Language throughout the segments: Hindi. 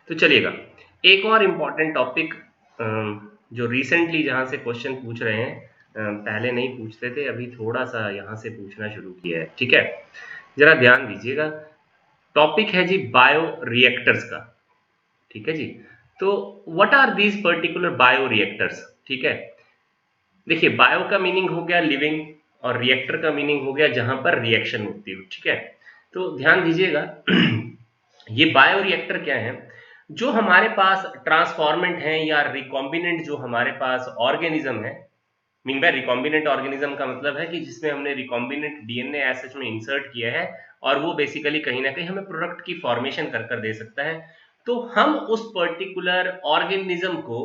तो चलिएगा, एक और इम्पॉर्टेंट टॉपिक जो रिसेंटली जहाँ से क्वेश्चन पूछ रहे हैं, पहले नहीं पूछते थे, अभी थोड़ा सा यहाँ से पूछना शुरू किया है। ठीक है, जरा ध्यान दीजिएगा। टॉपिक है जी बायो रिएक्टर्स का। ठीक है जी, तो what are these particular bioreactors. ठीक है, देखिए बायो का मीनिंग हो गया लिविंग, और रिएक्टर का मीनिंग हो गया जहां पर रिएक्शन होती है। ठीक है, तो ध्यान दीजिएगा। ये बायो रिएक्टर क्या है? जो हमारे पास ट्रांसफॉर्मेंट है या रिकॉम्बिनेंट जो हमारे पास ऑर्गेनिज्म है। मीन बाय रिकॉम्बिनेंट ऑर्गेनिज्म का मतलब है कि जिसमें हमने रिकॉम्बिनेंट डीएनए एस में इंसर्ट किया है, और वो बेसिकली कहीं ना कहीं हमें प्रोडक्ट की फॉर्मेशन कर दे सकता है। तो हम उस पर्टिकुलर ऑर्गेनिज्म को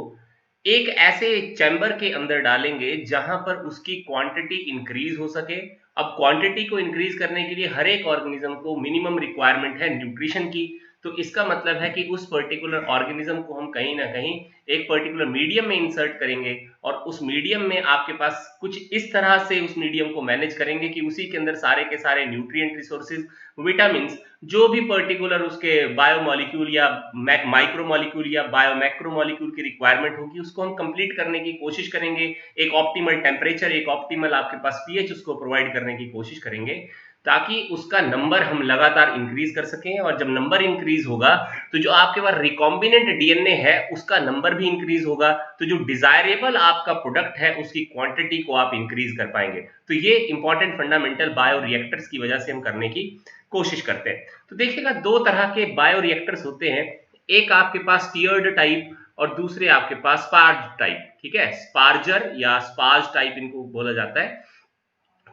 एक ऐसे चैम्बर के अंदर डालेंगे जहां पर उसकी क्वांटिटी इंक्रीज हो सके। अब क्वांटिटी को इंक्रीज करने के लिए हर एक ऑर्गेनिज्म को मिनिमम रिक्वायरमेंट है न्यूट्रिशन की। तो इसका मतलब है कि उस पर्टिकुलर ऑर्गेनिज्म को हम कहीं ना कहीं एक पर्टिकुलर मीडियम में इंसर्ट करेंगे, और उस मीडियम में आपके पास कुछ इस तरह से उस मीडियम को मैनेज करेंगे कि उसी के अंदर सारे के सारे न्यूट्रिएंट रिसोर्सेज, विटामिन, जो भी पर्टिकुलर उसके बायोमोलिक्यूल या माइक्रोमोलिक्यूल या बायोमैक्रोमोलिक्यूल की रिक्वायरमेंट होगी, उसको हम कंप्लीट करने की कोशिश करेंगे। एक ऑप्टिमल टेम्परेचर, एक ऑप्टिमल आपके पास पीएच उसको प्रोवाइड करने की कोशिश करेंगे, ताकि उसका नंबर हम लगातार इंक्रीज कर सकें। और जब नंबर इंक्रीज होगा तो जो आपके पास रिकॉम्बिनेंट डीएनए है उसका नंबर भी इंक्रीज होगा, तो जो डिजायरेबल आपका प्रोडक्ट है उसकी क्वांटिटी को आप इंक्रीज कर पाएंगे। तो ये इंपॉर्टेंट फंडामेंटल बायो रिएक्टर्स की वजह से हम करने की कोशिश करते हैं। तो देखिएगा, दो तरह के बायो रिएक्टर्स होते हैं। एक आपके पास स्टीयर्ड टाइप और दूसरे आपके पास स्पार्ज टाइप। ठीक है, स्पार्जर या स्पार्ज टाइप इनको बोला जाता है।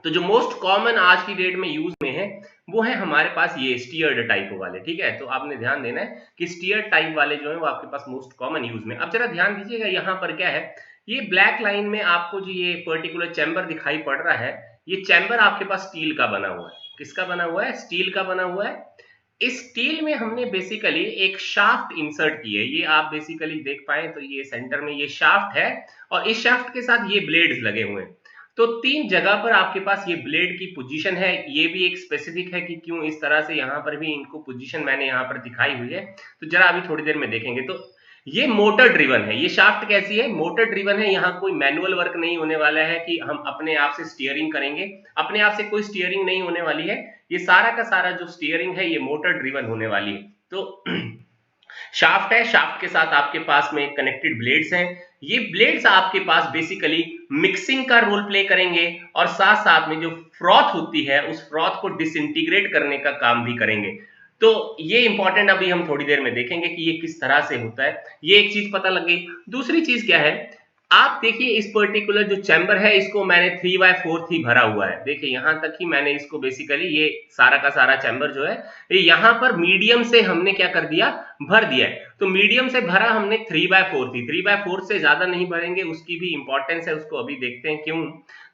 तो जो मोस्ट कॉमन आज की डेट में यूज में है वो है हमारे पास ये स्टीयर्ड टाइप वाले। ठीक है, तो आपने ध्यान देना है कि स्टीयर्ड टाइप वाले जो है वो आपके पास मोस्ट कॉमन यूज में। अब जरा ध्यान दीजिएगा, यहाँ पर क्या है, ये ब्लैक लाइन में आपको जो ये पर्टिकुलर चैम्बर दिखाई पड़ रहा है, ये चैम्बर आपके पास स्टील का बना हुआ है। किसका बना हुआ है? स्टील का बना हुआ है। इस स्टील में हमने बेसिकली एक शाफ्ट इंसर्ट की है। ये आप बेसिकली देख पाए तो ये सेंटर में ये शाफ्ट है, और इस शाफ्ट के साथ ये ब्लेड्स लगे हुए हैं। तो तीन जगह पर आपके पास ये ब्लेड की पोजीशन है। ये भी एक स्पेसिफिक है कि क्यों इस तरह से यहाँ पर भी इनको पोजीशन मैंने यहाँ पर दिखाई हुई है, तो जरा अभी थोड़ी देर में देखेंगे। तो ये मोटर ड्रिवन है। ये शाफ्ट कैसी है? मोटर ड्रिवन है। यहाँ कोई मैनुअल वर्क नहीं होने वाला है कि हम अपने आप से स्टीयरिंग करेंगे। अपने आप से कोई स्टीयरिंग नहीं होने वाली है। ये सारा का सारा जो स्टीयरिंग है ये मोटर ड्रिवन होने वाली है। तो शाफ्ट है, शाफ्ट के साथ आपके पास में कनेक्टेड ब्लेड्स हैं। ये ब्लेड्स आपके पास बेसिकली मिक्सिंग का रोल प्ले करेंगे, और साथ साथ में जो फ्रॉथ होती है उस फ्रॉथ को डिसइंटीग्रेट करने का काम भी करेंगे। तो ये इंपॉर्टेंट अभी हम थोड़ी देर में देखेंगे कि ये किस तरह से होता है। ये एक चीज पता लग गई। दूसरी चीज क्या है, आप देखिए इस पर्टिकुलर जो चैम्बर है इसको मैंने 3/4 ही भरा हुआ है। देखिए यहां तक ही मैंने इसको बेसिकली ये सारा का सारा चैम्बर जो है ये यहां पर मीडियम से हमने क्या कर दिया, भर दिया है। तो मीडियम से भरा हमने 3/4 थी, 3/4 से ज्यादा नहीं भरेंगे, उसकी भी इंपॉर्टेंस है, उसको अभी देखते हैं क्यों।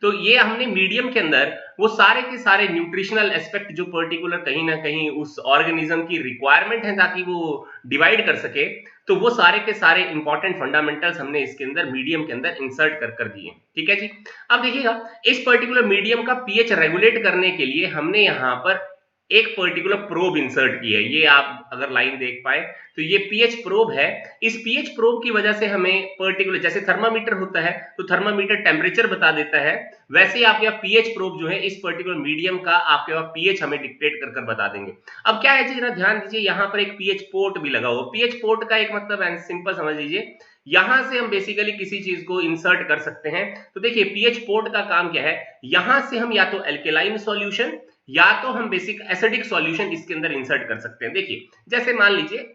तो ये हमने मीडियम के अंदर वो सारे के सारे न्यूट्रिशनल एस्पेक्ट जो पर्टिकुलर कहीं ना कहीं उस ऑर्गेनिज्म की रिक्वायरमेंट है ताकि वो डिवाइड कर सके, तो वो सारे के सारे इंपॉर्टेंट फंडामेंटल्स हमने इसके अंदर मीडियम के अंदर इंसर्ट कर दिए। ठीक है जी। अब देखिएगा, इस पर्टिकुलर मीडियम का पीएच रेगुलेट करने के लिए हमने यहाँ पर एक पर्टिकुलर प्रोब इंसर्ट की है। ये आप अगर लाइन देख पाए तो ये पीएच प्रोब है। इस पीएच प्रोब की वजह से हमें पर्टिकुलर, जैसे थर्मामीटर होता है तो थर्मामीटर टेम्परेचर बता देता है, वैसे ही आपके पीएच प्रोब जो है इस पर्टिकुलर मीडियम का आपके पास पीएच हमें डिक्टेट कर बता देंगे। अब क्या है जी, जरा ध्यान दीजिए, यहाँ पर एक पीएच पोर्ट भी लगा हुआ। पीएच पोर्ट का एक मतलब सिंपल समझ लीजिए, यहां से हम बेसिकली किसी चीज को इंसर्ट कर सकते हैं। तो देखिए पीएच पोर्ट का काम क्या है, यहां से हम या तो एल्केलाइन सॉल्यूशन या तो हम बेसिक एसिडिक सॉल्यूशन इसके अंदर इंसर्ट कर सकते हैं। देखिए जैसे मान लीजिए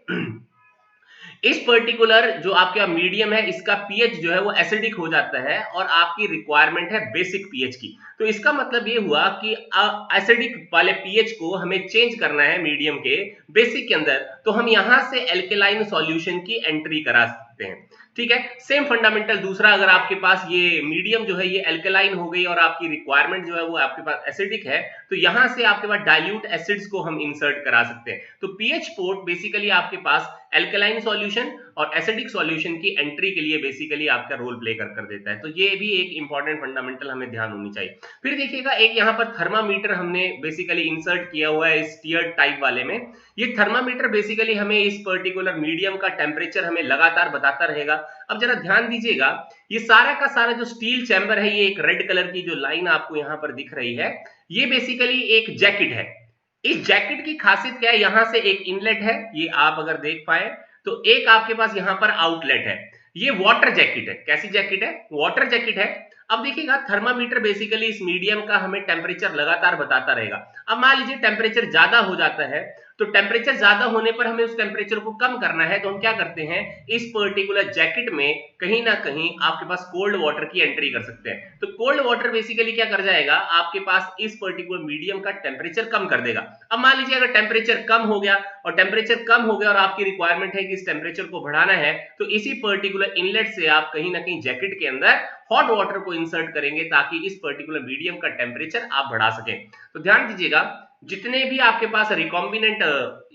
इस पर्टिकुलर जो आपका मीडियम है इसका पीएच जो है वो एसिडिक हो जाता है, और आपकी रिक्वायरमेंट है बेसिक पीएच की। तो इसका मतलब ये हुआ कि एसिडिक वाले पीएच को हमें चेंज करना है मीडियम के बेसिक के अंदर, तो हम यहां से एल्केलाइन सॉल्यूशन की एंट्री करा सकते हैं। ठीक है। सेम फंडामेंटल दूसरा, अगर आपके पास ये मीडियम जो है ये एल्कलाइन हो गई और आपकी रिक्वायरमेंट जो है वो आपके पास एसिडिक है, तो यहां से आपके पास डाइल्यूट एसिड्स को हम इंसर्ट करा सकते हैं। तो पीएच पोर्ट बेसिकली आपके पास एल्कलाइन सॉल्यूशन और एसिडिक सॉल्यूशन की एंट्री के लिए बेसिकली आपका रोल प्ले कर देता है। तो ये भी एक इंपॉर्टेंट फंडामेंटल हमें ध्यान होनी चाहिए। फिर देखिएगा एक यहाँ पर थर्मामीटर हमने बेसिकली इंसर्ट किया हुआ है इस टीयर टाइप वाले में। ये थर्मामीटर बेसिकली हमें इस पर्टिकुलर मीडियम का टेम्परेचर हमें लगातार बताता रहेगा। अब जरा ध्यान दीजिएगा, ये सारा का सारा जो स्टील चैम्बर है, ये एक रेड कलर की जो लाइन आपको यहाँ पर दिख रही है, ये बेसिकली एक जैकेट है। इस जैकेट की खासियत क्या है, यहां से एक इनलेट है, ये आप अगर देख पाए तो एक आपके पास यहां पर आउटलेट है। ये वाटर जैकेट है। कैसी जैकेट है? वाटर जैकेट है। अब देखिएगा थर्मामीटर बेसिकली इस मीडियम का हमें टेम्परेचर लगातार बताता रहेगा। अब मान लीजिए टेम्परेचर ज्यादा हो जाता है, तो टेम्परेचर ज्यादा होने पर हमें उस टेम्परेचर को कम करना है, तो हम क्या करते हैं, इस पर्टिकुलर जैकेट में कहीं ना कहीं आपके पास कोल्ड वाटर की एंट्री कर सकते हैं। तो कोल्ड वाटर बेसिकली क्या कर जाएगा, आपके पास इस पर्टिकुलर मीडियम का टेम्परेचर कम कर देगा। अब मान लीजिए अगर टेम्परेचर कम हो गया और आपकी रिक्वायरमेंट है कि इस टेम्परेचर को बढ़ाना है, तो इसी पर्टिकुलर इनलेट से आप कहीं ना कहीं जैकेट के अंदर हॉट वाटर को इंसर्ट करेंगे ताकि इस पर्टिकुलर मीडियम का टेम्परेचर आप बढ़ा सकें। तो ध्यान दीजिएगा, जितने भी आपके पास रिकॉम्बिनेंट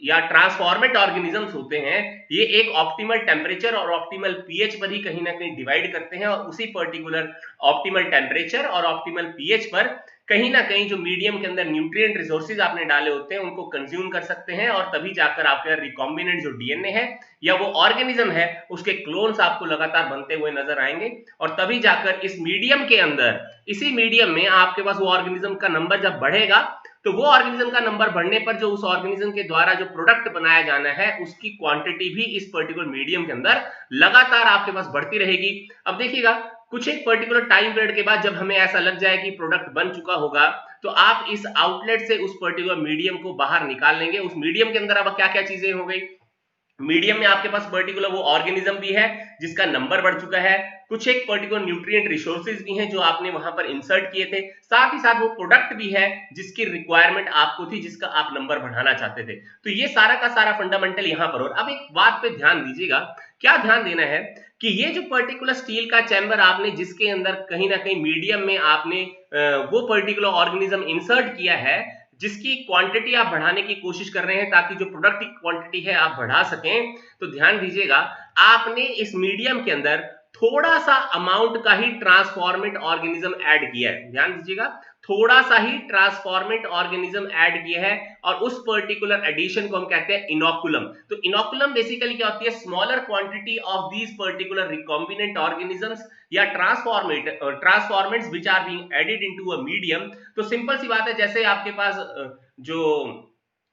या ट्रांसफॉर्मेट ऑर्गेनिजम्स होते हैं, ये एक ऑप्टिमल टेम्परेचर और ऑप्टिमल पीएच पर ही कहीं ना कहीं डिवाइड करते हैं, और उसी पर्टिकुलर ऑप्टिमल टेम्परेचर और ऑप्टिमल पीएच पर कहीं ना कहीं जो मीडियम के अंदर न्यूट्रिएंट रिसोर्सेज आपने डाले होते हैं उनको कंज्यूम कर सकते हैं, और तभी जाकर आपका रिकॉम्बिनेंट जो डीएनए है या वो ऑर्गेनिज्म है उसके क्लोन्स आपको लगातार बनते हुए नजर आएंगे, और तभी जाकर इस मीडियम के अंदर, इसी मीडियम में आपके पास वो ऑर्गेनिज्म का नंबर जब बढ़ेगा, तो वो ऑर्गेनिज्म का नंबर बढ़ने पर जो उस ऑर्गेनिज्म के द्वारा जो प्रोडक्ट बनाया जाना है उसकी क्वांटिटी भी इस पर्टिकुलर मीडियम के अंदर लगातार आपके पास बढ़ती रहेगी। अब देखिएगा, कुछ एक पर्टिकुलर टाइम पीरियड के बाद जब हमें ऐसा लग जाए कि प्रोडक्ट बन चुका होगा, तो आप इस आउटलेट से उस पर्टिकुलर मीडियम को बाहर निकाल लेंगे। उस मीडियम के अंदर अब क्या क्या चीजें हो गई, मीडियम में आपके पास पर्टिकुलर वो ऑर्गेनिज्म भी है जिसका नंबर बढ़ चुका है, कुछ एक पर्टिकुलर न्यूट्रिएंट रिसोर्सेज भी हैं जो आपने वहां पर इंसर्ट किए थे, साथ ही साथ वो प्रोडक्ट भी है जिसकी रिक्वायरमेंट आपको थी, जिसका आप नंबर बढ़ाना चाहते थे। तो ये सारा का सारा फंडामेंटल यहां पर। और अब एक बात पे ध्यान दीजिएगा, क्या ध्यान देना है कि ये जो पर्टिकुलर स्टील का चैम्बर आपने जिसके अंदर कहीं ना कहीं मीडियम में आपने वो पर्टिकुलर ऑर्गेनिज्म इंसर्ट किया है, जिसकी क्वांटिटी आप बढ़ाने की कोशिश कर रहे हैं ताकि जो प्रोडक्ट की क्वांटिटी है आप बढ़ा सकें, तो ध्यान दीजिएगा, आपने इस मीडियम के अंदर थोड़ा सा अमाउंट का ही ट्रांसफॉर्मेट ऑर्गेनिज्म ऐड किया है। ध्यान दीजिएगा, थोड़ा सा ही ट्रांसफॉर्मेट ऑर्गेनिज्म ऐड किया है, और उस पर्टिकुलर एडिशन को हम कहते हैं इनोकुलम। तो इनोकुलम बेसिकली क्या होती है, smaller quantity of these particular recombinant organisms या transformants which are being added into a medium. तो सिंपल सी बात है, जैसे आपके पास जो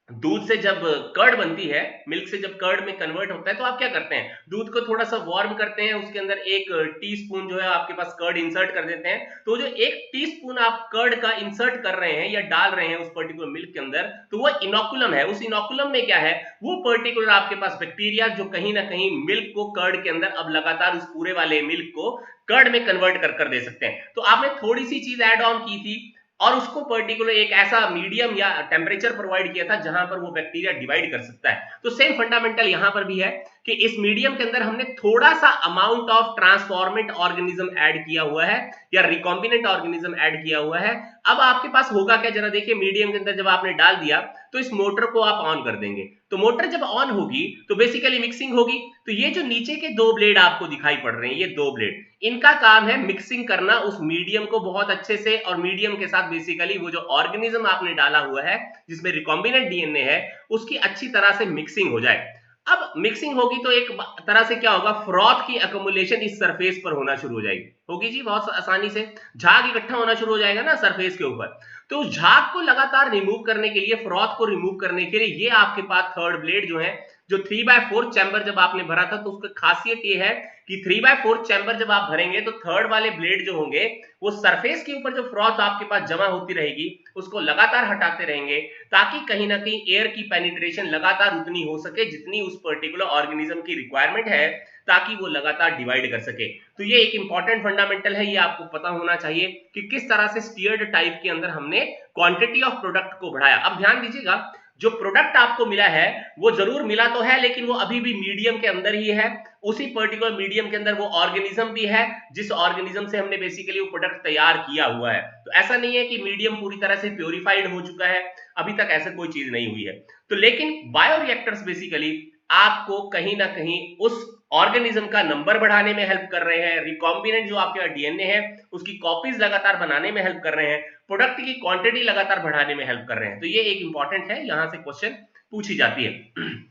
दूध से जब कर्ड बनती है, मिल्क से जब कर्ड में कन्वर्ट होता है, तो आप क्या करते हैं, दूध को थोड़ा सा वार्म करते हैं, उसके अंदर 1 टीस्पून जो है आपके पास कर्ड इंसर्ट कर देते हैं। तो जो 1 टीस्पून आप कर्ड का इंसर्ट कर रहे हैं या डाल रहे हैं उस पर्टिकुलर मिल्क के अंदर, तो वो इनोकुलम है। उस इनोकुलम में क्या है, वो पर्टिकुलर आपके पास बैक्टीरिया जो कहीं ना कहीं मिल्क को कर्ड के अंदर अब लगातार उस पूरे वाले मिल्क को कर्ड में कन्वर्ट कर दे सकते हैं। तो आपने थोड़ी सी चीज ऐड ऑन की थी और उसको पर्टिकुलर एक ऐसा मीडियम या टेम्परेचर प्रोवाइड किया था जहां पर वो बैक्टीरिया डिवाइड कर सकता है। तो सेम फंडामेंटल यहां पर भी है कि इस मीडियम के अंदर हमने थोड़ा सा अमाउंट ऑफ ट्रांसफॉर्मेट ऑर्गेनिज्म ऐड किया हुआ है या रिकॉम्बिनेंट ऑर्गेनिज्म ऐड किया हुआ है। अब आपके पास होगा क्या, जरा देखिए, मीडियम के अंदर जब आपने डाल दिया तो इस मोटर को आप ऑन कर देंगे। तो मोटर जब ऑन होगी तो बेसिकली मिक्सिंग होगी। तो ये जो नीचे के 2 ब्लेड आपको दिखाई पड़ रहे हैं, ये 2 ब्लेड, इनका काम है मिक्सिंग करना उस मीडियम को बहुत अच्छे से, और मीडियम के साथ बेसिकली वो जो ऑर्गेनिज्म आपने डाला हुआ है जिसमें रिकॉम्बिनेंट डीएनए है उसकी अच्छी तरह से मिक्सिंग हो जाए। अब मिक्सिंग होगी तो एक तरह से क्या होगा, फ्रॉथ की अकोमुलेशन इस सरफेस पर होना शुरू हो जाएगी, होगी जी, बहुत आसानी से झाग इकट्ठा होना शुरू हो जाएगा ना सरफेस के ऊपर। तो उस झाग को लगातार रिमूव करने के लिए, फ्रॉथ को रिमूव करने के लिए, ये आपके पास थर्ड ब्लेड जो है, जो 3/4 चैम्बर जब आपने भरा था, तो उसकी खासियत ये है कि 3/4 चैम्बर जब आप भरेंगे तो थर्ड वाले ब्लेड जो होंगे वो सरफेस के ऊपर जो फ्रॉथ आपके पास जमा होती रहेगी उसको लगातार हटाते रहेंगे, ताकि कहीं ना कहीं एयर की पेनिट्रेशन लगातार उतनी हो सके जितनी उस पर्टिकुलर ऑर्गेनिज्म की रिक्वायरमेंट है, ताकि वो लगातार डिवाइड कर सके। तो ये एक इंपॉर्टेंट फंडामेंटल है, ये आपको पता होना चाहिए कि किस तरह से स्टीयर्ड टाइप के अंदर हमने क्वांटिटी ऑफ प्रोडक्ट को बढ़ाया। अब ध्यान दीजिएगा, जो प्रोडक्ट आपको मिला है वो जरूर मिला तो है, लेकिन वो अभी भी मीडियम के अंदर ही है, उसी पर्टिकुलर मीडियम के अंदर वो ऑर्गेनिज्म भी है जिस ऑर्गेनिज्म से हमने बेसिकली वो प्रोडक्ट तैयार किया हुआ है। तो ऐसा नहीं है कि मीडियम पूरी तरह से प्योरीफाइड हो चुका है, अभी तक ऐसा कोई चीज नहीं हुई है। तो लेकिन बायोरिएक्टर्स बेसिकली आपको कहीं ना कहीं उस ऑर्गेनिज्म का नंबर बढ़ाने में हेल्प कर रहे हैं, रिकॉम्बिनेंट जो आपके डीएनए है उसकी कॉपीज लगातार बनाने में हेल्प कर रहे हैं, प्रोडक्ट की क्वांटिटी लगातार बढ़ाने में हेल्प कर रहे हैं। तो ये एक इंपॉर्टेंट है, यहां से क्वेश्चन पूछी जाती है।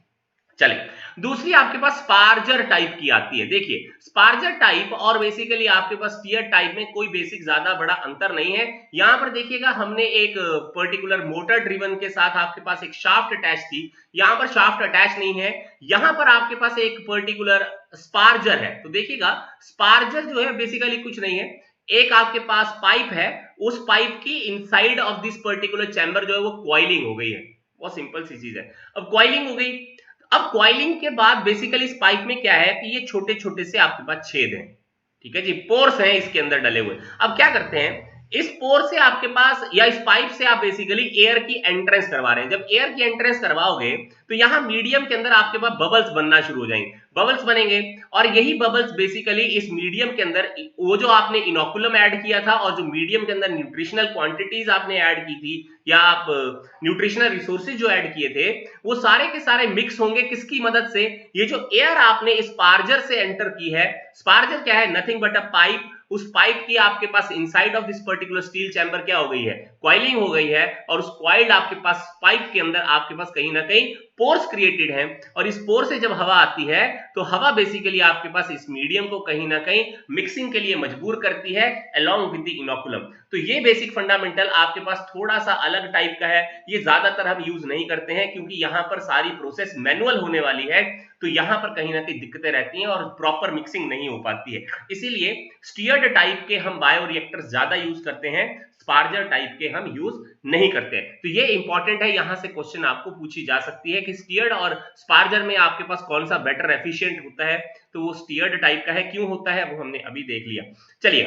चले, दूसरी आपके पास स्पार्जर टाइप की आती है। देखिए स्पार्जर टाइप और बेसिकली आपके पास स्टीयर टाइप में कोई बेसिक ज्यादा बड़ा अंतर नहीं है। यहां पर देखिएगा हमने एक पर्टिकुलर मोटर ड्रिवन के साथ आपके पास एक शाफ्ट अटैच थी, यहां पर शाफ्ट अटैच नहीं है, यहां पर आपके पास एक पर्टिकुलर स्पार्जर है। तो देखिएगा स्पार्जर जो है बेसिकली कुछ नहीं है, एक आपके पास पाइप है, उस पाइप की inside of this particular chamber जो है वो क्वाइलिंग हो गई है। बहुत सिंपल सी चीज है। अब क्वाइलिंग हो गई, अब क्वाइलिंग के बाद बेसिकली इस पाइप में क्या है कि ये छोटे छोटे से आपके पास छेद हैं, ठीक है जी, पोर्स हैं इसके अंदर डले हुए। अब क्या करते हैं, इस पोर से आपके पास या इस पाइप से आप बेसिकली एयर की एंट्रेंस करवा रहे हैं। जब एयर की एंट्रेंस करवाओगे तो यहां मीडियम के अंदर आपके पास बबल्स बनना शुरू हो जाएंगे, बबल्स बनेंगे, और यही बबल्स बेसिकली इस मीडियम के अंदर वो जो आपने इनोकुलम ऐड किया था और जो मीडियम के अंदर न्यूट्रिशनल क्वांटिटीज आपने ऐड की थी या आप न्यूट्रिशनल रिसोर्सेज जो ऐड किए थे वो सारे के सारे मिक्स होंगे किसकी मदद से, ये जो एयर आपने इस स्पार्जर से एंटर की है। स्पार्जर क्या है, नथिंग बट अ पाइप। उस पाइप की आपके पास inside of this particular steel chamber क्या हो गई है, क्वाइलिंग हो गई है, और उस क्वाइल्ड आपके पास पाइप के अंदर आपके पास कहीं ना कहीं पोर्स क्रिएटेड हैं, और इस पोर से जब हवा आती है तो हवा बेसिकली आपके पास इस मीडियम को कहीं ना कहीं मिक्सिंग के लिए मजबूर करती है अलोंग विद द इनोकुलम। तो ये बेसिक फंडामेंटल आपके पास थोड़ा सा अलग टाइप का है, ये ज्यादातर हम यूज नहीं करते हैं क्योंकि यहां पर सारी प्रोसेस मैनुअल होने वाली है, तो यहां पर कहीं ना कहीं दिक्कतें रहती हैं और प्रॉपर मिक्सिंग नहीं हो पाती है। इसीलिए स्टीयर्ड टाइप के हम बायोरिएक्टर्स ज्यादा यूज करते हैं, स्पार्जर टाइप के हम यूज नहीं करते हैं। तो ये इंपॉर्टेंट है, यहां से क्वेश्चन आपको पूछी जा सकती है कि स्टीयर्ड और स्पार्जर में आपके पास कौन सा बेटर एफिशिएंट होता है, तो वो स्टीयर्ड टाइप का है, क्यों होता है वो हमने अभी देख लिया। चलिए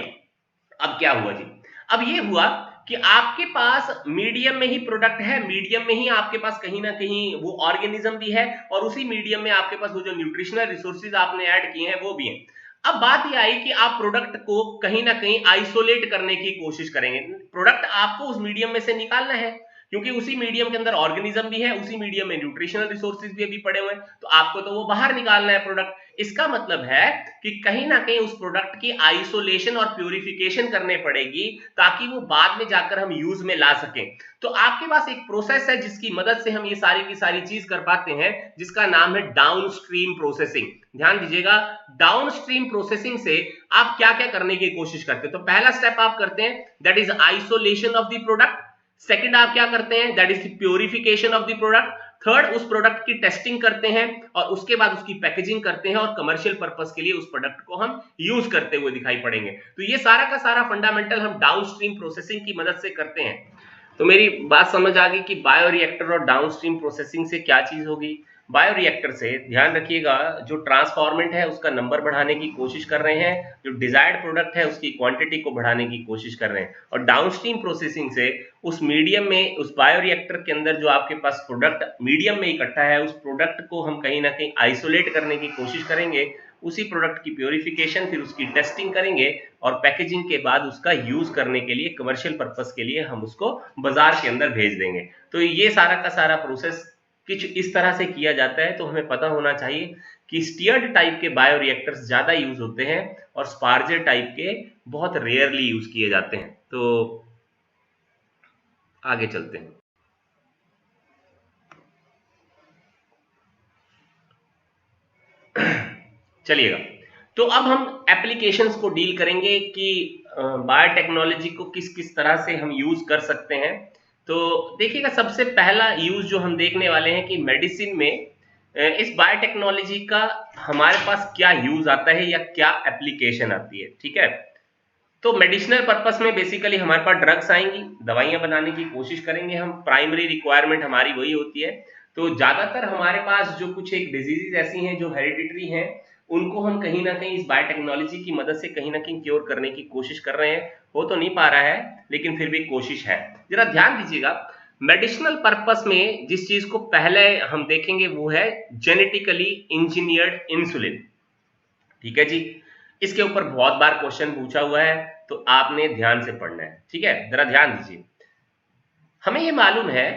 अब क्या हुआ जी, अब ये हुआ कि आपके पास मीडियम में ही प्रोडक्ट है, मीडियम में ही आपके पास कहीं ना कहीं वो ऑर्गेनिज्म भी है, और उसी मीडियम में आपके पास वो जो न्यूट्रिशनल रिसोर्सेज आपने ऐड किए हैं वो भी हैं। अब बात यह आई कि आप प्रोडक्ट को कहीं ना कहीं आइसोलेट करने की कोशिश करेंगे, प्रोडक्ट आपको उस मीडियम में से निकालना है क्योंकि उसी मीडियम के अंदर ऑर्गेनिज्म भी है, उसी मीडियम में न्यूट्रिशनल रिसोर्सेज भी अभी पड़े हुए हैं, तो आपको तो वो बाहर निकालना है प्रोडक्ट। इसका मतलब है कि कहीं ना कहीं उस प्रोडक्ट की आइसोलेशन और प्यूरिफिकेशन करने पड़ेगी ताकि वो बाद में जाकर हम यूज में ला सकें। तो आपके पास एक प्रोसेस है जिसकी मदद से हम ये सारी की सारी चीज कर पाते हैं, जिसका नाम है डाउनस्ट्रीम प्रोसेसिंग। ध्यान दीजिएगा, डाउनस्ट्रीम प्रोसेसिंग से आप क्या क्या करने की कोशिश करते हैं। तो पहला स्टेप आप करते हैं that is isolation of the product, second आप क्या करते हैं that is the purification of the product, third उस प्रोडक्ट की टेस्टिंग करते हैं, और उसके बाद उसकी पैकेजिंग करते हैं और कमर्शियल पर्पस के लिए उस प्रोडक्ट को हम यूज करते हुए दिखाई पड़ेंगे। तो ये सारा का सारा फंडामेंटल हम डाउनस्ट्रीम प्रोसेसिंग की मदद से करते हैं। तो मेरी बात समझ आ गई कि बायोरिएक्टर और डाउनस्ट्रीम प्रोसेसिंग से क्या चीज होगी। बायोरिएक्टर से ध्यान रखिएगा, जो ट्रांसफॉर्मेंट है उसका नंबर बढ़ाने की कोशिश कर रहे हैं, जो डिजायर्ड प्रोडक्ट है उसकी क्वांटिटी को बढ़ाने की कोशिश कर रहे हैं, और डाउनस्ट्रीम प्रोसेसिंग से उस मीडियम में, उस बायोरिएक्टर के अंदर जो आपके पास प्रोडक्ट मीडियम में इकट्ठा है उस प्रोडक्ट को हम कहीं ना कहीं आइसोलेट करने की कोशिश करेंगे, उसी प्रोडक्ट की प्योरिफिकेशन, फिर उसकी टेस्टिंग करेंगे, और पैकेजिंग के बाद उसका यूज करने के लिए, कमर्शियल पर्पस के लिए हम उसको बाजार के अंदर भेज देंगे। तो ये सारा का सारा प्रोसेस कुछ इस तरह से किया जाता है। तो हमें पता होना चाहिए कि स्टीयर्ड टाइप के बायोरिएक्टर्स ज्यादा यूज होते हैं और स्पार्जर टाइप के बहुत रेयरली यूज किए जाते हैं। तो आगे चलते हैं। चलिएगा, तो अब हम एप्लीकेशंस को डील करेंगे कि बायोटेक्नोलॉजी को किस किस तरह से हम यूज कर सकते हैं। तो देखिएगा, सबसे पहला यूज जो हम देखने वाले हैं कि मेडिसिन में इस बायोटेक्नोलॉजी का हमारे पास क्या यूज आता है या क्या एप्लीकेशन आती है। ठीक है, तो मेडिसिनल पर्पस में बेसिकली हमारे पास ड्रग्स आएंगी, दवाइयां बनाने की कोशिश करेंगे हम, प्राइमरी रिक्वायरमेंट हमारी वही होती है। तो ज्यादातर हमारे पास जो कुछ एक डिजीजेज ऐसी हैं जो हेरिडिटरी हैं, उनको हम कहीं ना कहीं इस बायोटेक्नोलॉजी की मदद से कहीं ना कहीं क्योर करने की कोशिश कर रहे हैं। हो तो नहीं पा रहा है लेकिन फिर भी कोशिश है। जरा ध्यान दीजिएगा, मेडिसिनल पर्पस में जिस चीज को पहले हम देखेंगे वो है जेनेटिकली इंजीनियर्ड इंसुलिन। ठीक है जी, इसके ऊपर बहुत बार क्वेश्चन पूछा हुआ है, तो आपने ध्यान से पढ़ना है। ठीक है, जरा ध्यान दीजिए। हमें ये मालूम है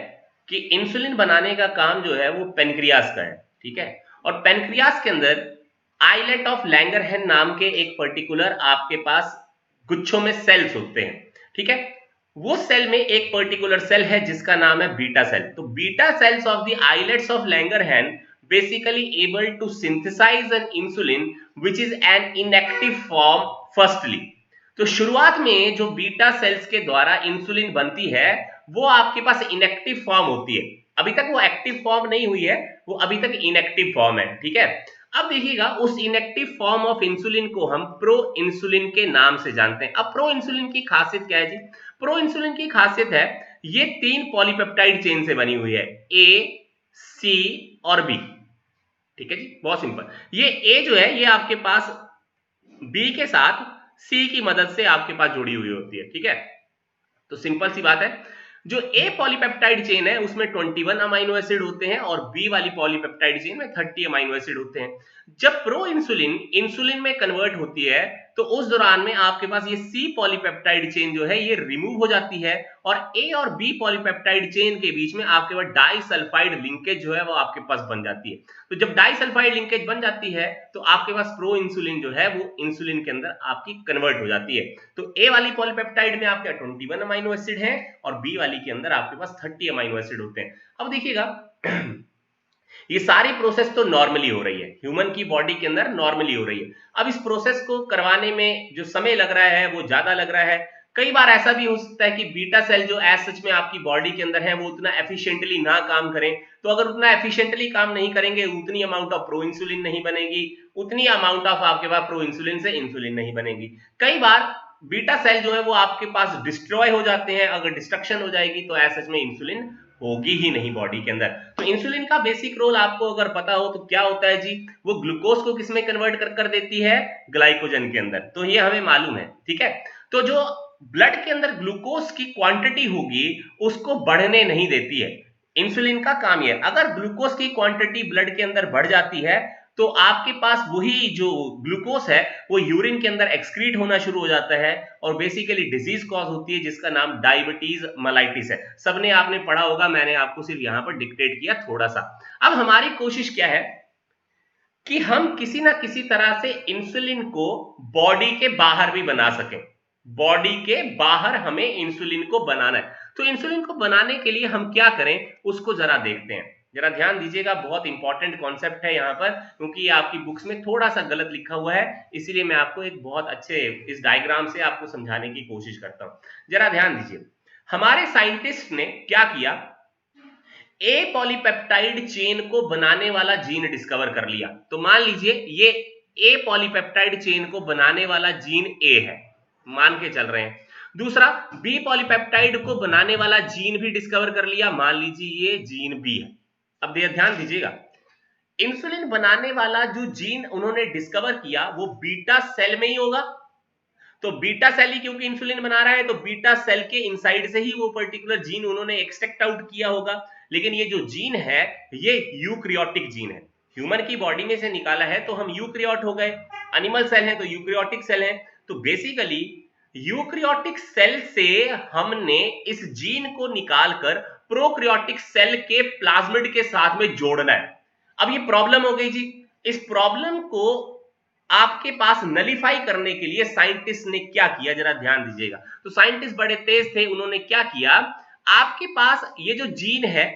कि इंसुलिन बनाने का काम जो है वो पेनक्रियास का है। ठीक है, और पेनक्रियास के अंदर आइलेट ऑफ लैंगरहैंस नाम के एक पर्टिकुलर आपके पास गुच्छों में सेल्स होते हैं। ठीक है, वो सेल में एक पर्टिकुलर सेल है जिसका नाम है बीटा सेल। तो beta cells of the islets of Langerhans basically able to synthesize an insulin which is an inactive form firstly। तो शुरुआत में जो बीटा सेल्स के द्वारा इंसुलिन बनती है वो आपके पास इनएक्टिव फॉर्म होती है, अभी तक वो एक्टिव फॉर्म नहीं हुई है, वो अभी तक इनएक्टिव फॉर्म है। ठीक है, अब देखिएगा उस इनएक्टिव फॉर्म ऑफ इंसुलिन को हम प्रो इंसुलिन के नाम से जानते हैं। अब प्रो इंसुलिन की खासियत क्या है जी? प्रो इंसुलिन की खासियत है ये 3 पॉलीपेप्टाइड चेन से बनी हुई है, ए, सी और बी। ठीक है जी, बहुत सिंपल। ये ए जो है ये आपके पास बी के साथ सी की मदद से आपके पास जुड़ी हुई होती है। ठीक है, तो सिंपल सी बात है, जो ए पॉलीपेप्टाइड चेन है उसमें 21 अमाइनो एसिड होते हैं और बी वाली पॉलीपेप्टाइड चेन में 30 अमाइनो एसिड होते हैं। जब प्रो इंसुलिन इंसुलिन में कन्वर्ट होती है तो उस दौरान में आपके पास ये सी पॉलीपेप्टाइड चेन जो है ये रिमूव हो जाती है और ए और बी पॉलीपेप्टाइड चेन के बीच में आपके पास डाइसल्फाइड लिंकेज जो है वो आपके पास बन जाती है। तो जब डाइसल्फाइड लिंकेज बन जाती है तो आपके पास प्रो इंसुलिन जो है वो इंसुलिन के अंदर आपकी कन्वर्ट हो जाती है। तो ए वाली पॉलीपेप्टाइड में आपके 21 अमाइनो एसिड है और बी वाली के अंदर आपके पास 30 अमाइनो एसिड होते हैं। अब देखिएगा ये सारी प्रोसेस तो नॉर्मली हो रही है, ह्यूमन की बॉडी के अंदर नॉर्मली हो रही है। अब इस प्रोसेस को करवाने में जो समय लग रहा है वो ज्यादा लग रहा है। कई बार ऐसा भी हो सकता है कि बीटा सेल जो एज सच में आपकी बॉडी के अंदर है वो उतना एफिशिएंटली ना काम करें। तो अगर उतना एफिशिएंटली काम नहीं करेंगे उतनी अमाउंट ऑफ प्रो इंसुलिन नहीं बनेगी, उतनी अमाउंट ऑफ आपके पास प्रो इंसुलिन से इंसुलिन नहीं बनेगी। कई बार बीटा सेल जो है वो आपके पास डिस्ट्रॉय हो जाते हैं, अगर डिस्ट्रक्शन हो जाएगी तो एज सच में इंसुलिन होगी ही नहीं बॉडी के अंदर। तो इंसुलिन का बेसिक रोल आपको अगर पता हो तो क्या होता है जी, वो ग्लूकोज को किसमें कन्वर्ट कर देती है? ग्लाइकोजन के अंदर। तो ये हमें मालूम है। ठीक है, तो जो ब्लड के अंदर ग्लूकोज की क्वांटिटी होगी उसको बढ़ने नहीं देती है, इंसुलिन का काम है। अगर ग्लूकोज की क्वांटिटी ब्लड के अंदर बढ़ जाती है तो आपके पास वही जो ग्लूकोज है वो यूरिन के अंदर एक्सक्रीट होना शुरू हो जाता है और बेसिकली डिजीज कॉज होती है जिसका नाम डायबिटीज मेलाइटिस है। सबने आपने पढ़ा होगा, मैंने आपको सिर्फ यहां पर डिक्टेट किया थोड़ा सा। अब हमारी कोशिश क्या है कि हम किसी ना किसी तरह से इंसुलिन को बॉडी के बाहर भी बना सकें। बॉडी के बाहर हमें इंसुलिन को बनाना है। तो इंसुलिन को बनाने के लिए हम क्या करें उसको जरा देखते हैं। जरा ध्यान दीजिएगा, बहुत इंपॉर्टेंट कॉन्सेप्ट है यहाँ पर, क्योंकि ये आपकी बुक्स में थोड़ा सा गलत लिखा हुआ है, इसीलिए मैं आपको एक बहुत अच्छे इस डायग्राम से आपको समझाने की कोशिश करता हूं। जरा ध्यान दीजिए, हमारे साइंटिस्ट ने क्या किया, ए पॉलीपेप्टाइड चेन को बनाने वाला जीन डिस्कवर कर लिया। तो मान लीजिए ये ए पॉलीपेप्टाइड चेन को बनाने वाला जीन ए है, मान के चल रहे हैं। दूसरा, बी पॉलीपेप्टाइड को बनाने वाला जीन भी डिस्कवर कर लिया, मान लीजिए ये जीन बी है। अब ध्यान दीजिएगा, इंसुलिन बनाने वाला जो जीन उन्होंने डिस्कवर किया वो बीटा सेल में ही होगा। तो बीटा सेल ही क्योंकि इंसुलिन बना रहा है तो बीटा सेल के इनसाइड से ही वो पर्टिकुलर जीन उन्होंने एक्सट्रैक्ट आउट किया होगा। लेकिन ये जो जीन है ये यूक्रियोटिक जीन है, ह्यूमन की बॉडी में से निकाला है तो हम यूक्रियोट हो गए, एनिमल सेल है तो यूक्रियोटिक सेल है। तो बेसिकली यूक्रियोटिक सेल से हमने इस जीन को निकालकर प्रोक्रियोटिक सेल के प्लाज्मिड के साथ में जोड़ना है। अब ये प्रॉब्लम हो गई जी, इस प्रॉब्लम को आपके पास नलीफाई करने के लिए साइंटिस्ट ने क्या किया, जरा ध्यान दीजिएगा। तो साइंटिस्ट बड़े तेज थे, उन्होंने क्या किया, आपके पास ये जो जीन है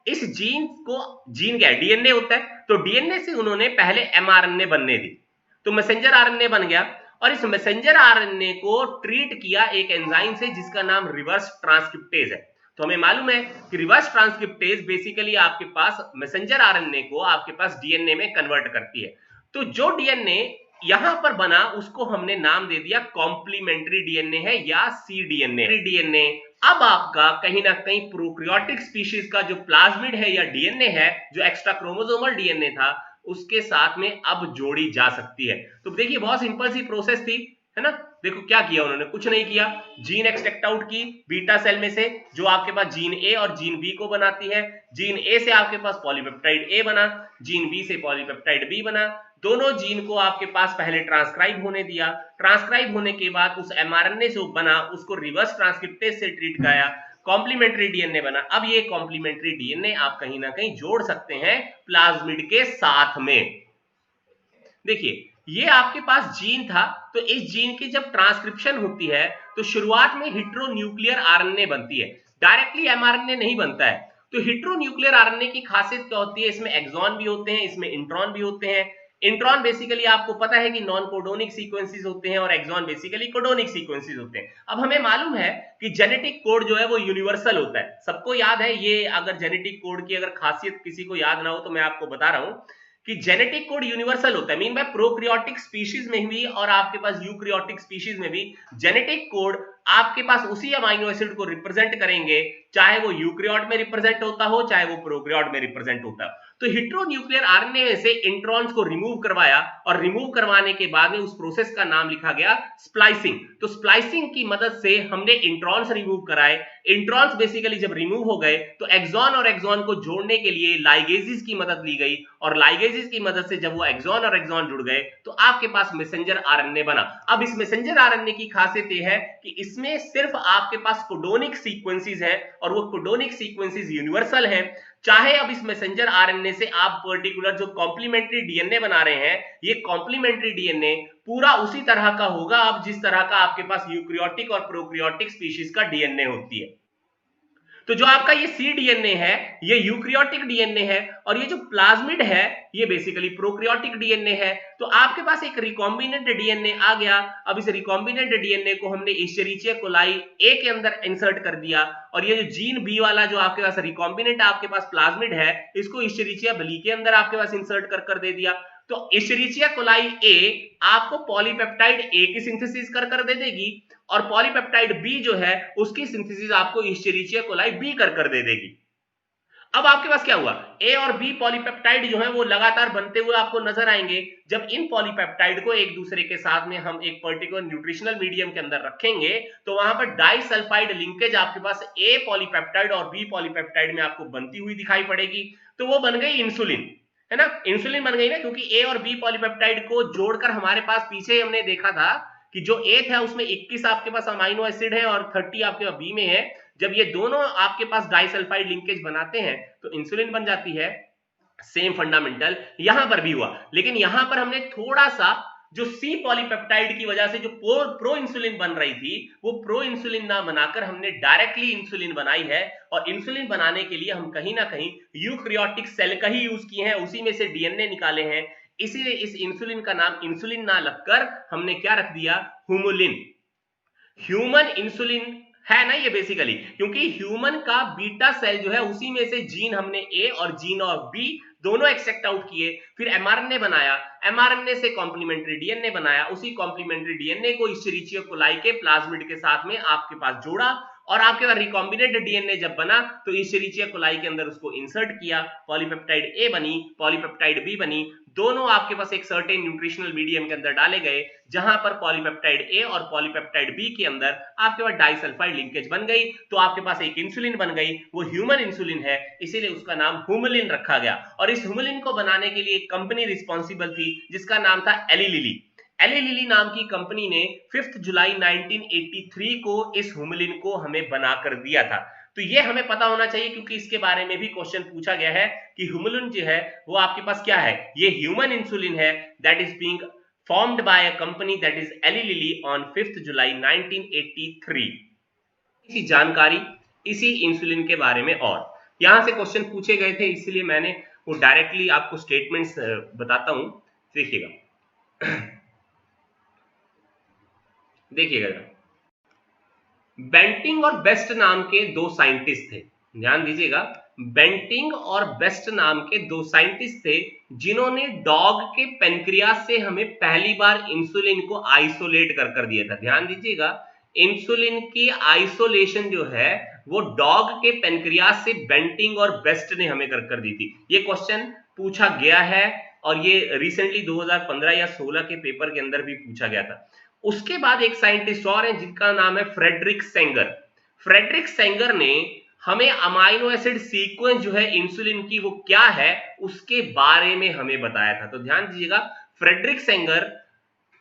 इस जीन को, जीन क्या है, डीएनए होता है, तो डीएनए से उन्होंने पहले एमआरएनए बनने दी, तो मैसेंजर आरएनए बन गया और इस मैसेंजर आरएनए को ट्रीट किया एक एंजाइम से जिसका नाम रिवर्स ट्रांसक्रिप्टेज है। तो हमें मालूम है कि रिवर्स ट्रांसक्रिप्टेज बेसिकली आपके पास मैसेंजर आरएनए को आपके पास डीएनए में कन्वर्ट करती है। तो जो डीएनए यहां पर बना उसको हमने नाम दे दिया कॉम्प्लीमेंट्री डीएनए है या सीडीएनए डीएनए। अब आपका कहीं ना कहीं प्रोक्रियोटिक स्पीशीज का जो प्लाज्मिड है या डीएनए है, जो एक्स्ट्रा क्रोमोसोमल डीएनए था, उसके साथ में अब जोड़ी जा सकती है। तो देखिए बहुत सिंपल सी प्रोसेस थी, है ना। देखो क्या किया उन्होंने, कुछ नहीं किया, जीन एक्सट्रैक्ट आउट की बीटा सेल में से, जो आपके पास जीन ए और जीन बी को बनाती है। जीन ए से आपके पास पॉलीपेप्टाइड ए बना, जीन बी से पॉलीपेप्टाइड बी बना। दोनों जीन को आपके पास पहले ट्रांसक्राइब होने दिया, ट्रांसक्राइब होने के बाद उस एमआरएनए जो बना उसको रिवर्स ट्रांसक्रिप्टेज से ट्रीट कराया, कॉम्प्लीमेंट्री डीएनए बना। अब ये कॉम्प्लीमेंट्री डीएनए आप कहीं ना कहीं जोड़ सकते हैं प्लाज्मिड के साथ में। देखिए ये आपके पास जीन था, तो इस जीन की जब ट्रांसक्रिप्शन होती है तो शुरुआत में हेटेरोन्यूक्लियर आरएनए बनती है, डायरेक्टली एमआरएनए नहीं बनता है। तो हेटेरोन्यूक्लियर आरएनए की खासियत क्या होती है, इसमें एक्सॉन भी होते हैं, इसमें इंट्रॉन भी होते हैं। इंट्रॉन बेसिकली आपको पता है कि नॉन कोडोनिक सीक्वेंसेस होते हैं और एक्सॉन बेसिकली कोडोनिक सीक्वेंसेस होते हैं। अब हमें मालूम है कि जेनेटिक कोड जो है वो यूनिवर्सल होता है, सबको याद है ये। अगर जेनेटिक कोड की अगर खासियत किसी को याद ना हो तो मैं आपको बता रहा हूं कि जेनेटिक कोड यूनिवर्सल होता है। मीन बाय प्रोक्रियोटिक स्पीशीज में भी और आपके पास यूक्रियोटिक स्पीशीज में भी जेनेटिक कोड आपके पास उसी अमाइनो एसिड को रिप्रेजेंट करेंगे, चाहे वो यूक्रियोट में रिप्रेजेंट होता हो चाहे वो प्रोक्रियोट में रिप्रेजेंट होता हो। तो हेटेरोन्यूक्लियर आरएनए में से इंट्रॉन्स को रिमूव करवाया और रिमूव करवाने के बाद में उस प्रोसेस का नाम लिखा गया स्प्लाइसिंग। तो स्प्लाइसिंग की मदद से हमने इंट्रॉन्स रिमूव कराए। इंट्रॉन्स बेसिकली जब रिमूव हो गए तो एक्सॉन और एक्सॉन को जोड़ने के लिए लाइगेजेस की मदद ली गई और लाइगेजेस की मदद से जब वो एक्सॉन और एक्सॉन जुड़ गए तो आपके पास मैसेंजर आरएनए बना। अब इस मैसेंजर आरएनए की खासियत ये है कि इसमें सिर्फ आपके पास कोडोनिक सीक्वेंसेस है और वो कोडोनिक सीक्वेंसेस यूनिवर्सल हैं। चाहे अब इस मैसेंजर आरएनए से आप पर्टिकुलर जो कॉम्प्लीमेंट्री डीएनए बना रहे हैं, ये कॉम्प्लीमेंट्री डीएनए पूरा उसी तरह का होगा अब जिस तरह का आपके पास यूक्रियोटिक और प्रोक्रियोटिक स्पीशीज का डीएनए होती है। तो जो आपका ये सी डीएनए है ये यूक्रियोटिक डीएनए है और ये जो प्लाज्मिड है ये बेसिकली प्रोक्रियोटिक डीएनए है। तो आपके पास एक रिकॉम्बिनेंट डीएनए आ गया। अब इस रिकॉम्बिनेंट डीएनए को हमने इश्चेरिचिया कोलाई ए के अंदर इंसर्ट कर दिया और ये जो जीन बी वाला जो आपके पास रिकॉम्बिनेंट आपके पास प्लाज्मिड है इसको इश्चेरिचिया बली के अंदर आपके पास इंसर्ट कर दे दिया। तो इश्चेरिचिया कोलाई ए आपको पॉलीपेप्टाइड ए की सिंथेसिस कर दे देगी और पॉलीपेप्टाइड बी जो है उसकी सिंथेसिस आपको इश्चेरिचिया कोलाई बी कर दे देगी। अब आपके पास क्या हुआ, ए और बी पॉलीपेप्टाइड जो है वो लगातार बनते हुए आपको नजर आएंगे। जब इन पॉलीपेप्टाइड को एक दूसरे के साथ में हम एक पर्टिकुलर न्यूट्रिशनल मीडियम के अंदर रखेंगे तो वहां पर डाइसल्फाइड लिंकेज आपके पास ए पॉलीपेप्टाइड और बी पॉलीपेप्टाइड में आपको बनती हुई दिखाई पड़ेगी। तो वो बन गई इंसुलिन, है ना। इंसुलिन बन गई ना, क्योंकि ए और बी पॉलीपेप्टाइड को जोड़कर हमारे पास पीछे हमने देखा था कि जो ए था उसमें 21 आपके पास अमाइनो एसिड है और 30 आपके पास बी में है। जब ये दोनों आपके पास डाइसल्फाइड लिंकेज बनाते हैं तो इंसुलिन बन जाती है। सेम फंडामेंटल यहां पर भी हुआ, लेकिन यहां पर हमने थोड़ा सा जो सी पॉलीपेप्टाइड की वजह से जो प्रो इंसुलिन बन रही थी वो प्रो इंसुलिन ना बनाकर हमने डायरेक्टली इंसुलिन बनाई है। और इंसुलिन बनाने के लिए हम कहीं ना कहीं यूक्रियोटिक सेल का ही यूज किए हैं, उसी में से डीएनए निकाले हैं। इसीलिए इस इंसुलिन का नाम इंसुलिन ना लगकर हमने क्या रख दिया, हुमुलिन। ह्यूमन इंसुलिन है ना ये बेसिकली, क्योंकि ह्यूमन का बीटा सेल जो है उसी में से जीन हमने ए और जीन और बी दोनों एक्सट्रैक्ट आउट किए, फिर एमआरएनए बनाया, एमआरएनए से कॉम्प्लीमेंट्री डीएनए बनाया, उसी कॉम्प्लीमेंट्री डीएनए को इश्चेरिचिया कोलाई के प्लाज्मिड के साथ में आपके पास जोड़ा और आपके पास रिकॉम्बिनेंट डीएनए जब बना तो इश्चेरिचिया कोलाई के अंदर उसको इंसर्ट किया, पॉलीपेप्टाइड ए बनी, पॉलीपेप्टाइड बी बनी, दोनों आपके पास एक सर्टेन न्यूट्रिशनल मीडियम के अंदर डाले गए जहां पर पॉलीपेप्टाइड ए और पॉलीपेप्टाइड बी के अंदर आपके पास डाइसल्फाइड लिंकेज बन गई। तो आपके पास एक इंसुलिन बन गई, वो ह्यूमन इंसुलिन है, इसीलिए उसका नाम हुमुलिन रखा गया। और इस हुमुलिन को बनाने के लिए एक कंपनी रिस्पॉन्सिबल थी जिसका नाम था एली लिली। एली लिली नाम की कंपनी ने 5 जुलाई 1983 को इस हुमुलिन को हमें बनाकर दिया था। तो ये हमें पता होना चाहिए क्योंकि इसके बारे में भी क्वेश्चन पूछा गया है कि हुमुलिन जो है वो आपके पास क्या है, ये ह्यूमन इंसुलिन है that is being formed by a company that is Eli Lilly on 5th July 1983। इसी जानकारी इसी इंसुलिन के बारे में और यहां से क्वेश्चन पूछे गए थे, इसलिए मैंने वो डायरेक्टली आपको स्टेटमेंट्स बताता हूं। देखिएगा बेंटिंग और बेस्ट नाम के दो साइंटिस्ट थे, ध्यान दीजिएगा। बेंटिंग और बेस्ट नाम के दो साइंटिस्ट थे जिन्होंने डॉग के पेनक्रियास से हमें पहली बार इंसुलिन को आइसोलेट कर दिया था। ध्यान दीजिएगा, इंसुलिन की आइसोलेशन जो है वो डॉग के पेनक्रियास से बेंटिंग और बेस्ट ने हमें कर दी थी। ये क्वेश्चन पूछा गया है और ये रिसेंटली 2015 या 16 के पेपर के अंदर भी पूछा गया था। उसके बाद एक साइंटिस्ट और हैं जिनका नाम है फ्रेडरिक सेंगर। फ्रेडरिक सेंगर ने हमें अमाइनो एसिड सीक्वेंस जो है इंसुलिन की वो क्या है उसके बारे में हमें बताया था। तो ध्यान दीजिएगा, फ्रेडरिक सेंगर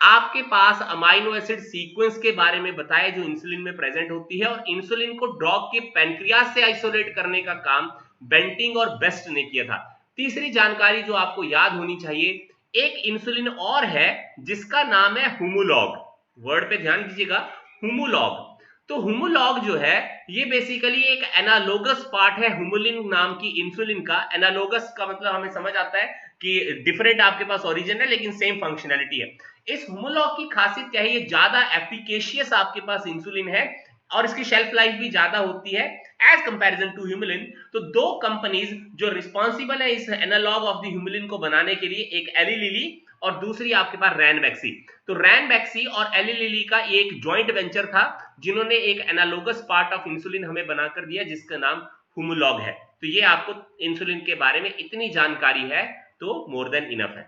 आपके पास अमाइनो एसिड सीक्वेंस के बारे में बताया जो इंसुलिन में प्रेजेंट होती है, और इंसुलिन को डॉग के पैनक्रियास से आइसोलेट करने का काम बेंटिंग और बेस्ट ने किया था। तीसरी जानकारी जो आपको याद होनी चाहिए, एक इंसुलिन और है जिसका नाम है हुमुलॉग। वर्ड पे ध्यान दीजिएगा, हुमुलॉग। तो हुमुलॉग जो है ये बेसिकली एक एनालोगस पार्ट है हुमुलिन नाम की इंसुलिन का। एनालोगस का मतलब हमें समझ आता है कि डिफरेंट आपके पास ओरिजिन है लेकिन सेम फंक्शनैलिटी है। इस हुमुलॉग की खासियत क्या है, ये ज्यादा एफिकेशियस आपके पास इंसुलिन है और इसकी शेल्फ लाइफ भी ज्यादा होती है एज कंपैरिजन टू ह्यूमुलिन। तो दो कंपनीज जो रिस्पॉन्सिबल है इस एनालॉग ऑफ द ह्यूमुलिन को बनाने के लिए, एक एली लिली और दूसरी आपके पास रैनबैक्सी। तो रैनबैक्सी और एली लिली का एक ज्वाइंट वेंचर था जिन्होंने एक एनालोगस पार्ट ऑफ इंसुलिन हमें बनाकर दिया जिसका नाम हुमुलॉग है। तो ये आपको इंसुलिन के बारे में इतनी जानकारी है तो मोर देन इनफ है।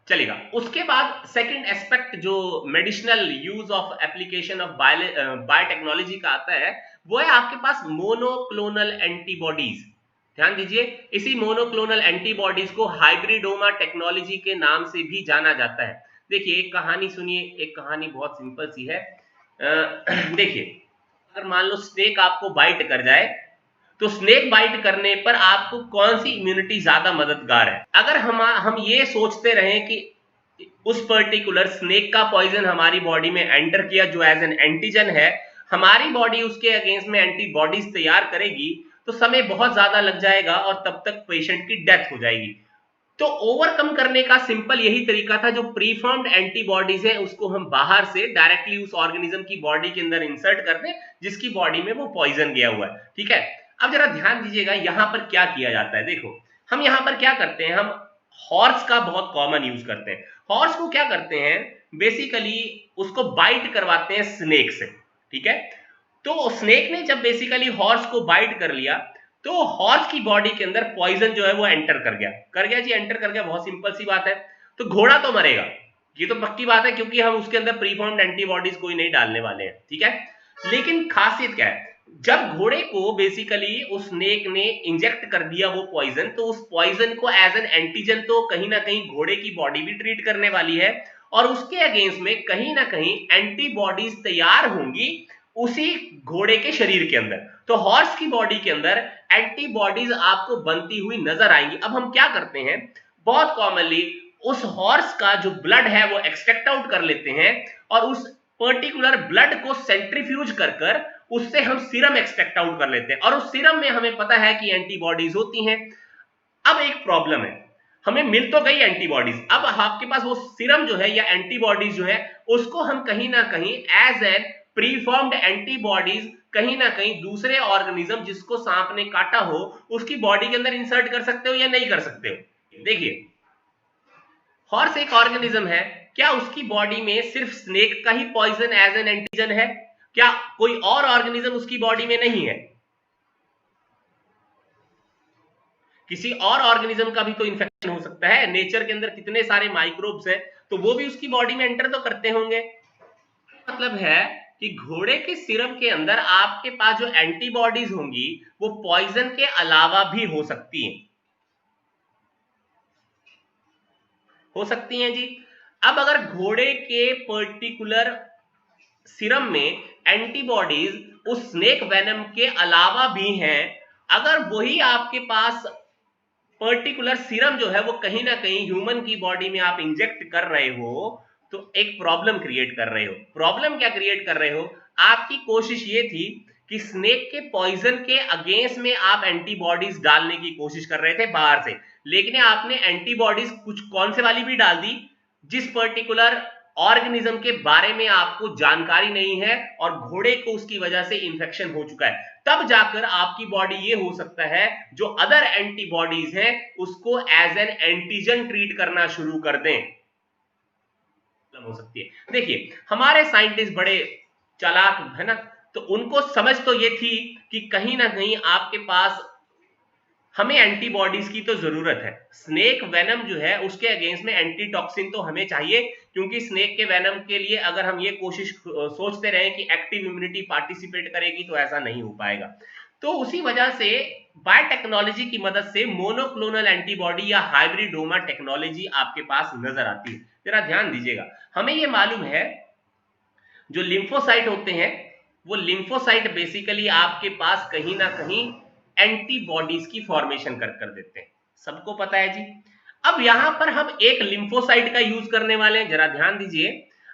चलेगा। उसके बाद सेकंड एस्पेक्ट जो medicinal use of application of biotechnology का आता है वो है आपके पास मोनोक्लोनल एंटीबॉडीज। ध्यान दीजिए, इसी मोनोक्लोनल एंटीबॉडीज को हाइब्रिडोमा टेक्नोलॉजी के नाम से भी जाना जाता है। देखिए एक कहानी सुनिए, एक कहानी बहुत सिंपल सी है। देखिए, अगर मान लो स्नेक आपको बाइट कर जाए तो स्नेक बाइट करने पर आपको कौन सी इम्यूनिटी ज्यादा मददगार है। अगर हम ये सोचते रहें कि उस पर्टिकुलर स्नेक का पॉइजन हमारी बॉडी में एंटर किया जो एज एन एंटीजन है, हमारी बॉडी उसके अगेंस्ट में एंटीबॉडीज तैयार करेगी तो समय बहुत ज्यादा लग जाएगा और तब तक पेशेंट की डेथ हो जाएगी। तो ओवरकम करने का सिंपल यही तरीका था, जो प्रीफॉर्म्ड एंटीबॉडीज है उसको हम बाहर से डायरेक्टली उस ऑर्गेनिज्म की बॉडी के अंदर इंसर्ट कर दें जिसकी बॉडी में वो पॉइजन गया हुआ है। ठीक है, अब जरा ध्यान दीजिएगा यहां पर क्या किया जाता है। देखो हम यहां पर क्या करते हैं, हम हॉर्स का बहुत कॉमन यूज करते हैं। हॉर्स को क्या करते हैं, बेसिकली उसको बाइट करवाते हैं स्नेक से। ठीक है, तो स्नेक ने जब बेसिकली हॉर्स को बाइट कर लिया तो हॉर्स की बॉडी के अंदर पॉइजन जो है वो एंटर कर गया जी, एंटर कर गया, बहुत सिंपल सी बात है। तो घोड़ा तो मरेगा, ये तो पक्की बात है क्योंकि हम उसके अंदर प्रीफॉर्म्ड एंटीबॉडीज कोई नहीं डालने वाले हैं। ठीक है, लेकिन खासियत क्या है, जब घोड़े को बेसिकली उस स्नेक ने इंजेक्ट कर दिया वो पॉइजन, तो उस पॉइजन को एज एन एंटीजन तो कहीं ना कहीं घोड़े की बॉडी भी ट्रीट करने वाली है और उसके अगेंस्ट में कहीं ना कहीं एंटीबॉडीज तैयार होंगी उसी घोड़े के शरीर के अंदर। तो हॉर्स की बॉडी के अंदर एंटीबॉडीज आपको बनती हुई नजर आएंगी। अब हम क्या करते हैं, बहुत कॉमनली उस हॉर्स का जो ब्लड है वो एक्सट्रैक्ट आउट कर लेते हैं और उस पर्टिकुलर ब्लड को सेंट्रीफ्यूज कर कर उससे हम सीरम एक्सट्रैक्ट आउट कर लेते हैं और उस सीरम में हमें पता है कि एंटीबॉडीज होती हैं। अब एक प्रॉब्लम है, हमें मिल तो गई एंटीबॉडीज, अब आपके पास वो सीरम जो है या एंटीबॉडीज जो है उसको हम कहीं ना कहीं एज एन प्रीफॉर्म्ड एंटीबॉडीज कहीं ना कहीं दूसरे ऑर्गेनिज्म जिसको सांप ने काटा हो उसकी बॉडी के अंदर इंसर्ट कर सकते हो या नहीं कर सकते हो। देखिए हॉर्स एक ऑर्गेनिज्म है, क्या उसकी बॉडी में सिर्फ स्नेक का ही पॉइजन एज एन एंटीजन है, क्या कोई और ऑर्गेनिज्म उसकी बॉडी में नहीं है? किसी और ऑर्गेनिज्म का भी तो इन्फेक्शन हो सकता है। नेचर के अंदर कितने सारे माइक्रोब्स हैं तो वो भी उसकी बॉडी में एंटर तो करते होंगे। मतलब है कि घोड़े के सिरम के अंदर आपके पास जो एंटीबॉडीज होंगी वो पॉइजन के अलावा भी हो सकती हैं, हो सकती हैं जी। अब अगर घोड़े के पर्टिकुलर सीरम में एंटीबॉडीज उस स्नेक वेनम के अलावा भी हैं, अगर वही आपके पास पर्टिकुलर सीरम जो है वो कहीं ना कहीं ह्यूमन की बॉडी में आप इंजेक्ट कर रहे हो तो एक प्रॉब्लम क्रिएट कर रहे हो। प्रॉब्लम क्या क्रिएट कर रहे हो, आपकी कोशिश ये थी कि स्नेक के पॉइजन के अगेंस्ट में आप एंटीबॉडीज डालने की कोशिश कर रहे थे बाहर से, लेकिन आपने एंटीबॉडीज कुछ कौन से वाली भी डाल दी जिस पर्टिकुलर ऑर्गेनिज्म के बारे में आपको जानकारी नहीं है और घोड़े को उसकी वजह से इंफेक्शन हो चुका है। तब जाकर आपकी बॉडी ये हो सकता है जो अदर एंटीबॉडीज हैं उसको एज एन एंटीजन ट्रीट करना शुरू कर दें, हो सकती है। देखिए हमारे साइंटिस्ट बड़े चालाक है ना, तो उनको समझ तो ये थी कि कहीं ना कहीं आपके पास हमें एंटीबॉडीज की तो जरूरत है। स्नेक वेनम जो है उसके अगेंस्ट में एंटीटॉक्सिन तो हमें चाहिए, क्योंकि स्नेक के वेनम के लिए अगर हम ये कोशिश सोचते रहे कि एक्टिव इम्यूनिटी पार्टिसिपेट करेगी तो ऐसा नहीं हो पाएगा। तो उसी वजह से बायोटेक्नोलॉजी की मदद से मोनोक्लोनल एंटीबॉडी या हाइब्रिडोमा टेक्नोलॉजी आपके पास नजर आती है। जरा ध्यान दीजिएगा, हमें ये मालूम है जो लिम्फोसाइट होते हैं वो लिम्फोसाइट बेसिकली आपके पास कहीं ना कहीं एंटीबॉडीज की फॉर्मेशन कर देते हैं, सबको पता है जी। अब यहां पर हम एक लिम्फोसाइट का यूज करने वाले हैं, जरा ध्यान दीजिए।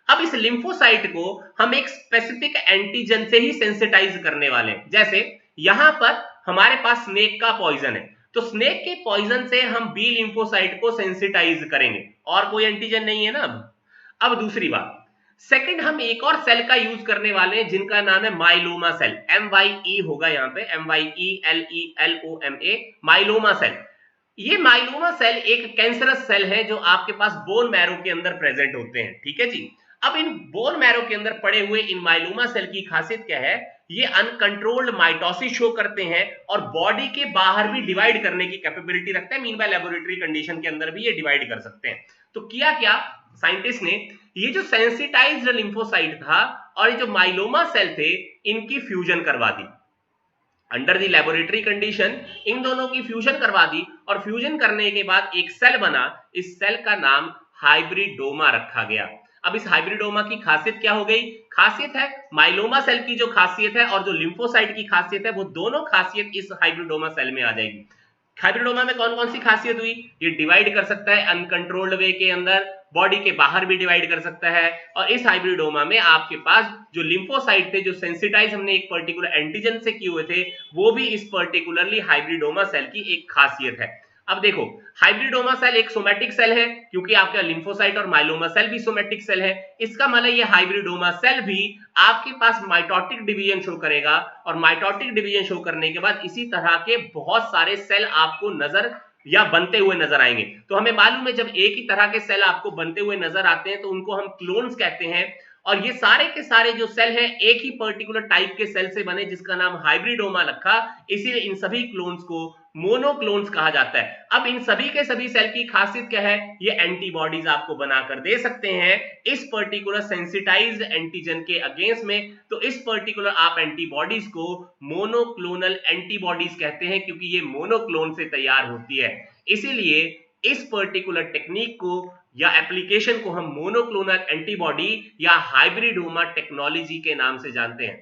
अब इस लिम्फोसाइट को हम एक स्पेसिफिक एंटीजन से ही सेंसिटाइज करने वाले हैं। जैसे यहां पर हमारे पास स्नेक का पॉइजन है, तो स्नेक के पॉइजन से हम बी लिम्फोसाइट को सेंसिटाइज करेंगे, और कोई एंटीजन नहीं है ना। अब दूसरी बात, सेकंड हम एक और सेल का यूज करने वाले हैं जिनका नाम है माइलोमा सेल, MYE होगा यहाँ पे, MYELELOMA, माइलोमा सेल। ये माइलोमा सेल एक कैंसरस सेल है जो आपके पास बोन मैरो के अंदर प्रेजेंट होते हैं, ठीक है जी। अब इन बोन मैरो के अंदर पड़े हुए इन माइलोमा सेल की खासियत क्या है, ये अनकंट्रोल्ड माइटोसिस शो करते हैं और बॉडी के बाहर भी डिवाइड करने की कैपेबिलिटी रखते हैं। मीन बाय लेबोरेटरी कंडीशन के अंदर भी ये डिवाइड कर सकते हैं। तो किया क्या साइंटिस्ट ने, ये जो सेंसिटाइज्ड लिम्फोसाइट था और ये जो माइलोमा सेल थे इनकी फ्यूजन करवा the under the laboratory condition, इन दोनों की फ्यूजन करवा दी और फ्यूजन करने के बाद एक सेल बना। इस सेल का नाम हाइब्रिडोमा रखा गया। अब इस हाइब्रिडोमा की खासियत क्या हो गई, खासियत है माइलोमा सेल की जो खासियत है और जो लिम्फोसाइट की खासियत है वो दोनों खासियत इस हाइब्रिडोमा सेल में आ जाएगी। हाइब्रिडोमा में कौन कौन सी खासियत हुई, ये डिवाइड कर सकता है अनकंट्रोल्ड वे के अंदर, बॉडी के बाहर भी डिवाइड कर सकता है, और इस हाइब्रिडोमा में आपके पास जो लिम्फोसाइट थे जो सेंसिटाइज हमने एक पर्टिकुलर एंटीजन से किए हुए थे वो भी इस पर्टिकुलरली हाइब्रिडोमा सेल की एक खासियत है। अब देखो, हाइब्रिडोमा सेल एक सोमैटिक सेल है क्योंकि आपका लिम्फोसाइट और माइलोमा सेल भी सोमैटिक सेल है। इसका मतलब ये हाइब्रिडोमा सेल भी आपके पास माइटोटिक डिवीजन शो करेगा और माइटोटिक डिवीजन शो करने के बाद इसी तरह के बहुत सारे सेल आपको नजर या बनते हुए नजर आएंगे। तो हमें मालूम है जब एक ही तरह के सेल आपको बनते हुए नजर आते हैं तो उनको हम क्लोन्स कहते हैं, और ये सारे के सारे जो सेल हैं एक ही पर्टिकुलर टाइप के सेल से बने जिसका नाम हाइब्रिडोमा रखा, इसीलिए इन सभी क्लोन्स को मोनोक्लोन्स कहा जाता है। अब इन सभी के सभी सेल की खासियत क्या है, ये एंटीबॉडीज आपको बनाकर दे सकते हैं इस पर्टिकुलर सेंसिटाइज्ड एंटीजन के अगेंस्ट में। तो इस पर्टिकुलर आप एंटीबॉडीज को मोनोक्लोनल एंटीबॉडीज कहते हैं क्योंकि ये मोनोक्लोन से तैयार होती है। इसीलिए इस पर्टिकुलर टेक्निक को या एप्लीकेशन को हम मोनोक्लोनल एंटीबॉडी या हाइब्रिडोमा टेक्नोलॉजी के नाम से जानते हैं।